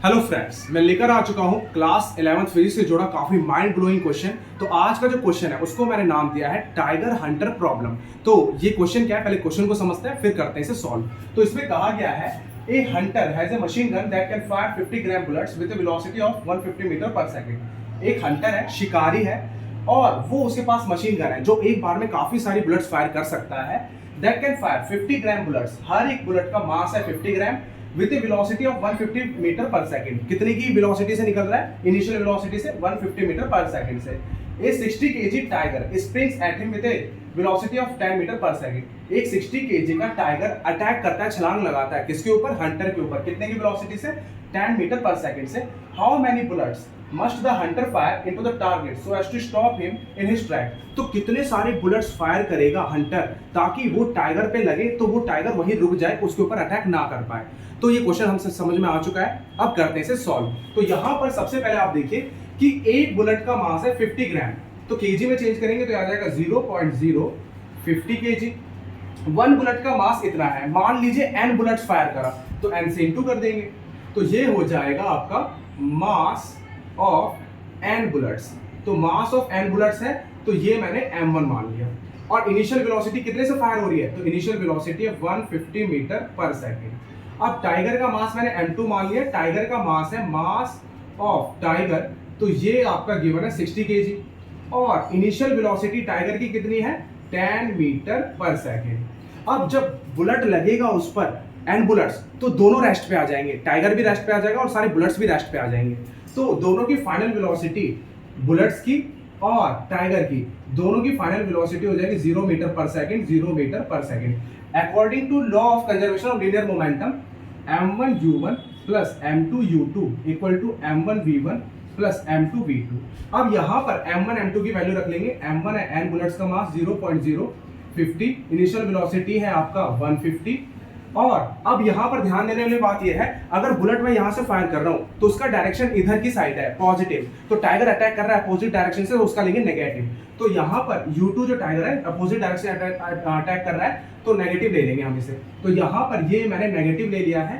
Hello friends, मैं लेकर आ चुका हूं क्लास 11th फिजिक्स से जुड़ा काफी माइंड ब्लोइंग क्वेश्चन। तो आज का जो क्वेश्चन है उसको मैंने नाम दिया है टाइगर हंटर प्रॉब्लम। तो ये क्वेश्चन क्या है, पहले क्वेश्चन को समझते हैं फिर करते हैं इसे सॉल्व। तो इसमें कहा गया है a hunter has a machine gun that can fire 50 gram bullets with a velocity of 150 metre per second. एक हंटर है, शिकारी है, और वो उसके पास मशीन गन है जो एक बार में काफी सारी बुलेट्स फायर कर सकता है। That can fire 50 gram bullets, हर एक बुलेट का मास है 50 gram with a velocity of 150 metre per second. कितने की वेलोसिटी से निकल रहा है? इनिशियल वेलोसिटी से 150 मीटर पर सेकंड से। A 60 KG tiger springs at him with a velocity of 10 metre per second. एक 60 केजी का टाइगर अटैक करता है, छलांग लगाता है किसके ऊपर? हंटर के ऊपर। कितने की वेलोसिटी से? 10 मीटर पर सेकंड से। How many bullets must the hunter fire into the target so as to stop him in his track. तो कितने सारे बुलेट्स फायर करेगा हंटर ताकि वो टाइगर पे लगे तो वो टाइगर वहीं रुक जाए, उसके ऊपर अटैक ना कर पाए। तो ये क्वेश्चन हमसे समझ में आ चुका है, अब करते हैं इसे सॉल्व। तो यहां पर सबसे पहले आप देखिए कि एक बुलेट का मास है 50 ग्राम, तो केजी में चेंज करेंगे तो आ जाएगा 0.050 केजी। वन बुलेट का मास इतना है, मान लीजिए n बुलेट्स फायर करा तो n से इंटू कर देंगे, तो ये हो जाएगा आपका मास ऑफ n बुलेट्स। तो मास ऑफ n बुलेट्स है तो ये मैंने m1 मान लिया। और इनिशियल वेलोसिटी कितने से फायर हो रही है? तो इनिशियल वेलोसिटी है 150 मीटर पर सेकंड। अब टाइगर का मास मैंने m2 मान लिया, टाइगर का मास है मास ऑफ टाइगर, तो ये आपका गिवन है 60 केजी। और इनिशियल वेलोसिटी टाइगर की कितनी है? 10 मीटर पर सेकंड। अब जब बुलेट लगेगा उस पर n बुलेट्स, तो दोनों रेस्ट पे आ जाएंगे, टाइगर भी रेस्ट पे आ जाएगा और सारे बुलेट्स भी रेस्ट पे आ जाएंगे। तो दोनों की फाइनल वेलोसिटी, बुलेट्स की और टाइगर की, दोनों की फाइनल वेलोसिटी हो जाएगी 0 metre per second, 0 metre per second. According to law of conservation of linear momentum, m1u1 plus m2u2 equal to m1v1 plus m2v2। अब यहां पर m1 m2 की वैल्यू रख लेंगे। m1 है n बुलेट्स का मास 0.050, इनिशियल वेलोसिटी है आपका 150। और अब यहां पर ध्यान देने वाली बात यह है, अगर बुलेट मैं यहां से फायर कर रहा हूं तो उसका डायरेक्शन इधर की साइड है, पॉजिटिव। तो टाइगर अटैक कर रहा है अपोजिट डायरेक्शन से, तो उसका लेंगे नेगेटिव। तो यहां पर u2 जो टाइगर है अपोजिट डायरेक्शन अटैक कर रहा है तो नेगेटिव ले लेंगे हम इसे। तो यहां पर ये मैंने नेगेटिव ले लिया है,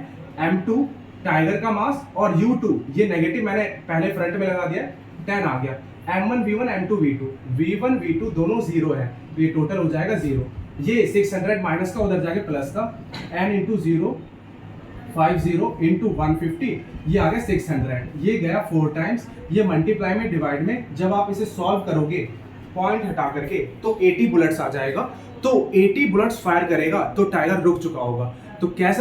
m2 टाइगर का मास और u2 ये नेगेटिव मैंने पहले फ्रंट में लगा दिया, 10 आ गया। m1v1 m2v2, v1 v2 दोनों 0 है तो ये टोटल हो जाएगा 0। ये 600 माइनस का उधर जाके प्लस का, n इंटू 0 50 इंटू 150, ये आ गया 600। ये गया 4 टाइम्स, ये मल्टीप्लाई में डिवाइड में जब आप इसे सॉल्व करोगे पॉइंट हटा करके तो 80 बुलेट्स आ जाएगा। तो 80 बुलेट्स फायर करेगा तो टाइगर रुक चुका होगा। तो कैसे